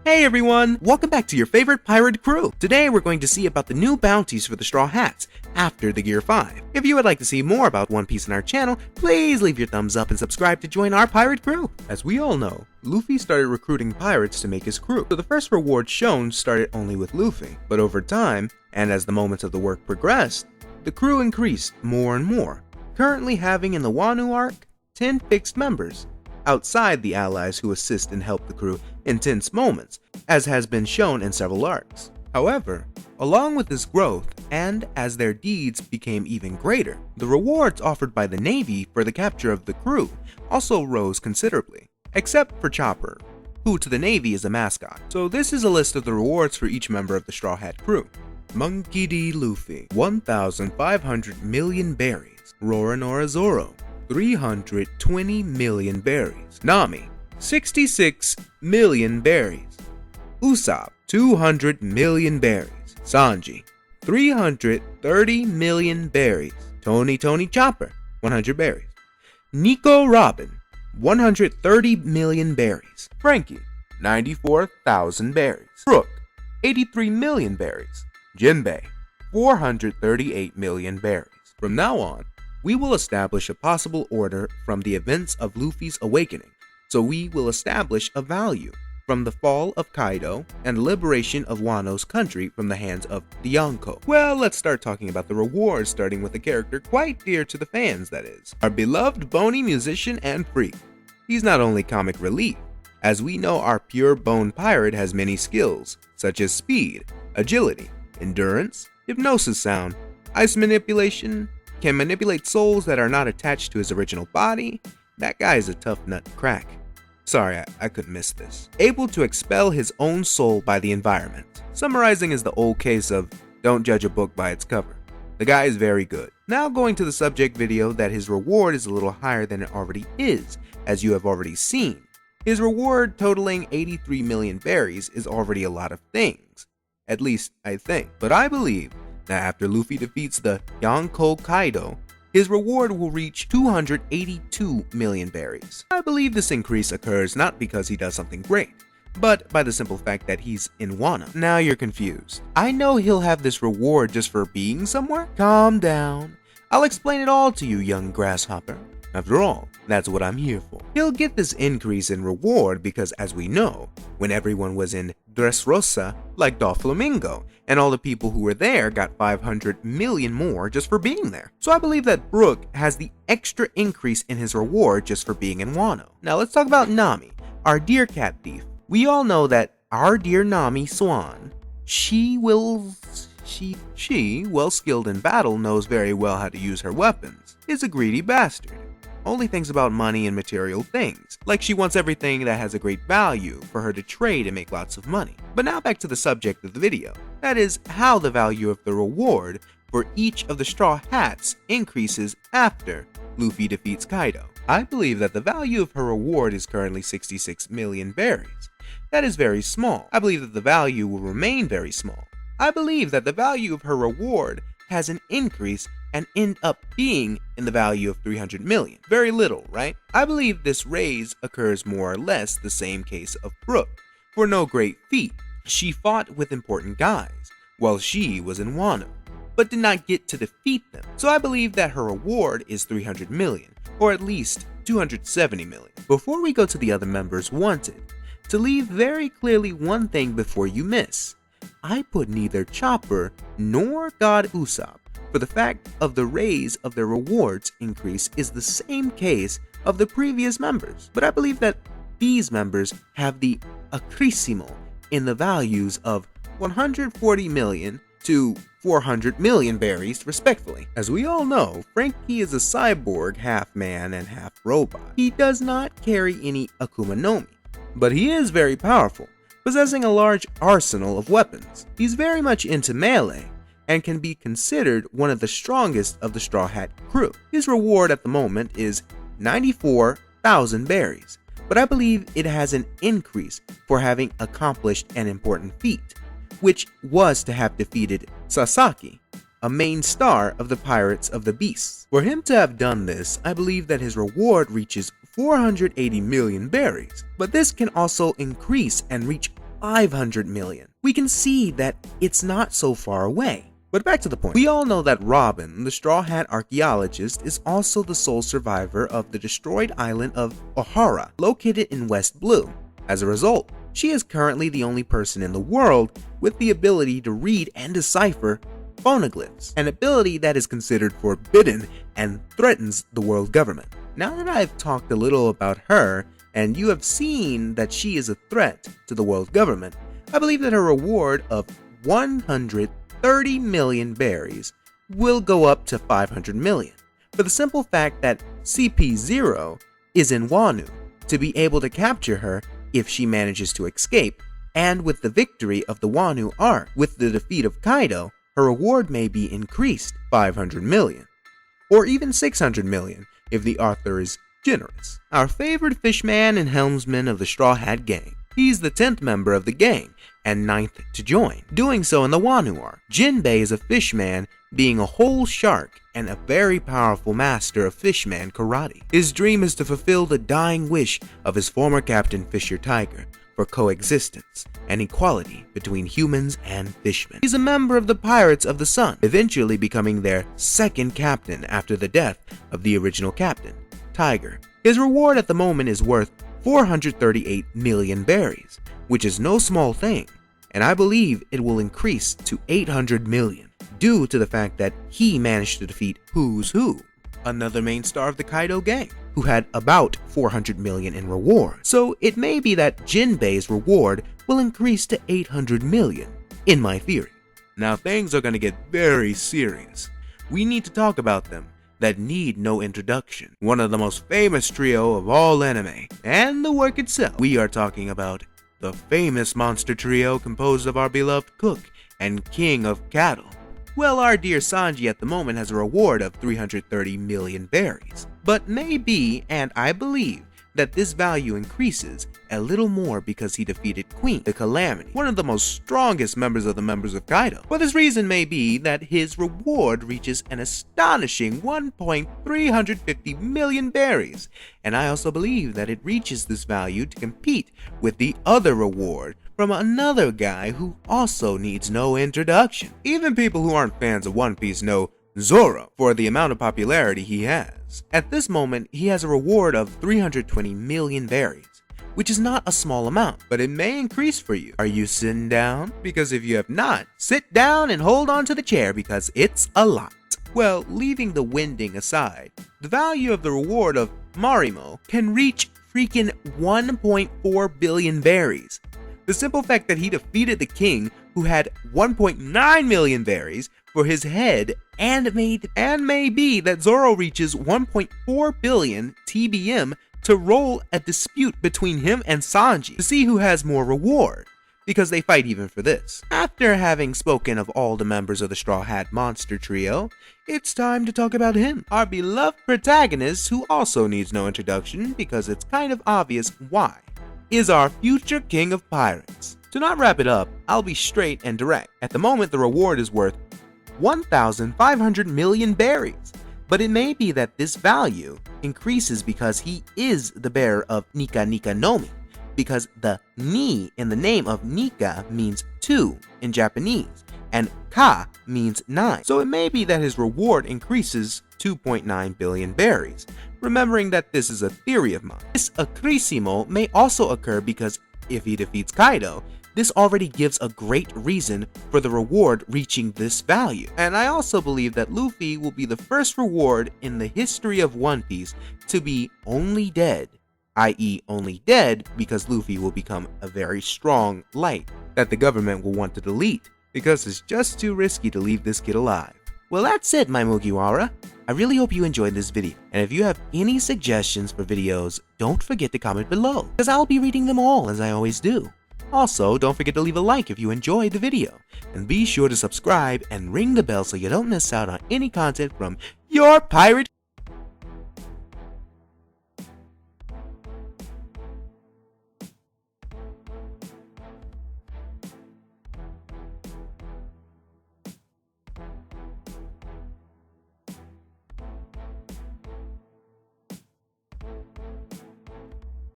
Hey everyone! Welcome back to your favorite pirate crew! Today we're going to see about the new bounties for the Straw Hats after the Gear 5. If you would like to see more about One Piece on our channel, please leave your thumbs up and subscribe to join our pirate crew! As we all know, Luffy started recruiting pirates to make his crew, so the first reward shown started only with Luffy. But over time, and as the moments of the work progressed, the crew increased more and more, currently having in the Wano arc 10 fixed members, outside the allies who assist and help the crew in tense moments, as has been shown in several arcs. However, along with this growth, and as their deeds became even greater, the rewards offered by the Navy for the capture of the crew also rose considerably, except for Chopper, who to the Navy is a mascot. So this is a list of the rewards for each member of the Straw Hat crew. Monkey D. Luffy, 1,500 million berries. Roronoa Zoro, 320 million berries. Nami, 66 million berries. Usopp, 200 million berries. Sanji, 330 million berries. Tony Chopper, 100 berries. Nico Robin, 130 million berries. Frankie, 94,000 berries. Brook, 83 million berries. Jinbei, 438 million berries. From now on, we will establish a possible order from the events of Luffy's awakening, so we will establish a value from the fall of Kaido and liberation of Wano's country from the hands of the Yonko. Well, let's start talking about the rewards, starting with a character quite dear to the fans, that is, our beloved bony musician and freak. He's not only comic relief, as we know our pure bone pirate has many skills, such as speed, agility, endurance, hypnosis sound, ice manipulation, can manipulate souls that are not attached to his original body. That guy is a tough nut to crack. Sorry, I couldn't miss this. Able to expel his own soul by the environment. Summarizing is the old case of don't judge a book by its cover. The guy is very good. Now going to the subject video, that his reward is a little higher than it already is, as you have already seen. His reward totaling 83 million berries is already a lot of things. At least, I think. But I believe that after Luffy defeats the Yonko Kaido, his reward will reach 282 million berries. I believe this increase occurs not because he does something great, but by the simple fact that he's in Wano. Now you're confused. I know he'll have this reward just for being somewhere? Calm down. I'll explain it all to you, young grasshopper. After all, that's what I'm here for. He'll get this increase in reward because, as we know, when everyone was in Dressrosa, like Doflamingo, and all the people who were there got 500 million more just for being there. So I believe that Brook has the extra increase in his reward just for being in Wano. Now let's talk about Nami, our deer cat thief. We all know that our dear Nami Swan, she well skilled in battle, knows very well how to use her weapons, is a greedy bastard. Only thinks about money and material things, like she wants everything that has a great value for her to trade and make lots of money. But now back to the subject of the video, that is how the value of the reward for each of the Straw Hats increases after Luffy defeats Kaido. I believe that the value of her reward is currently 66 million berries. That is very small. I believe that the value will remain very small. I believe that the value of her reward has an increase and end up being in the value of 300 million. Very little, right? I believe this raise occurs more or less the same case of Brook. For no great feat, she fought with important guys while she was in Wano, but did not get to defeat them. So I believe that her reward is 300 million, or at least 270 million. Before we go to the other members wanted, to leave very clearly one thing before you miss, I put neither Chopper nor God Usopp, for the fact of the raise of their rewards increase is the same case of the previous members. But I believe that these members have the accrescimo in the values of 140 million to 400 million berries respectively. As we all know, Frankie is a cyborg, half man and half robot. He does not carry any Akuma no Mi, but he is very powerful, possessing a large arsenal of weapons. He's very much into melee, and can be considered one of the strongest of the Straw Hat crew. His reward at the moment is 94,000 berries, but I believe it has an increase for having accomplished an important feat, which was to have defeated Sasaki, a main star of the Pirates of the Beasts. For him to have done this, I believe that his reward reaches 480 million berries, but this can also increase and reach 500 million. We can see that it's not so far away. But back to the point. We all know that Robin, the Straw Hat archaeologist, is also the sole survivor of the destroyed island of O'Hara, located in West Blue. As a result, she is currently the only person in the world with the ability to read and decipher phonoglyphs, an ability that is considered forbidden and threatens the world government. Now that I've talked a little about her, and you have seen that she is a threat to the world government, I believe that her reward of 130 million berries will go up to 500 million, for the simple fact that CP0 is in Wano, to be able to capture her if she manages to escape, and with the victory of the Wano arc, with the defeat of Kaido, her reward may be increased 500 million, or even 600 million if the author is generous. Our favorite fishman and helmsman of the Straw Hat gang. He's the 10th member of the gang, and 9th to join, doing so in the Wano arc. Jinbei is a fishman, being a whole shark and a very powerful master of fishman karate. His dream is to fulfill the dying wish of his former captain Fisher Tiger for coexistence and equality between humans and fishmen. He's a member of the Pirates of the Sun, eventually becoming their second captain after the death of the original captain, Tiger. His reward at the moment is worth 438 million berries, which is no small thing, and I believe it will increase to 800 million due to the fact that he managed to defeat Who's Who, another main star of the Kaido gang, who had about 400 million in reward. So it may be that Jinbei's reward will increase to 800 million, in my theory. Now things are gonna get very serious. We need to talk about them that need no introduction. One of the most famous trio of all anime, and the work itself. We are talking about the famous monster trio composed of our beloved cook and king of cattle. Well, our dear Sanji at the moment has a reward of 330 million berries, but maybe, and I believe, that this value increases a little more because he defeated Queen, the Calamity, one of the most strongest members of the members of Kaido. Well, this reason may be that his reward reaches an astonishing 1.350 million berries, and I also believe that it reaches this value to compete with the other reward from another guy who also needs no introduction. Even people who aren't fans of One Piece know Zoro for the amount of popularity he has. At this moment, he has a reward of 320 million berries, which is not a small amount, but it may increase for you. Are you sitting down? Because if you have not, sit down and hold on to the chair because it's a lot. Well, leaving the winding aside, the value of the reward of Marimo can reach freaking 1.4 billion berries. The simple fact that he defeated the king, who had 1.9 million berries for his head, and may be that Zoro reaches 1.4 billion TBM to roll a dispute between him and Sanji to see who has more reward, because they fight even for this. After having spoken of all the members of the Straw Hat Monster Trio, it's time to talk about him, our beloved protagonist who also needs no introduction because it's kind of obvious why, is our future king of pirates. To not wrap it up, I'll be straight and direct. At the moment, the reward is worth 1,500 million berries, but it may be that this value increases because he is the bearer of Nika Nika no Mi, because the ni in the name of Nika means 2 in Japanese, and ka means 9, so it may be that his reward increases 2.9 billion berries, remembering that this is a theory of mine. This accrescimo may also occur because if he defeats Kaido, this already gives a great reason for the reward reaching this value. And I also believe that Luffy will be the first reward in the history of One Piece to be only dead, i.e. only dead because Luffy will become a very strong light that the government will want to delete because it's just too risky to leave this kid alive. Well, that's it, my Mugiwara. I really hope you enjoyed this video, and if you have any suggestions for videos, don't forget to comment below, because I'll be reading them all as I always do. Also, don't forget to leave a like if you enjoyed the video, and be sure to subscribe and ring the bell so you don't miss out on any content from your pirate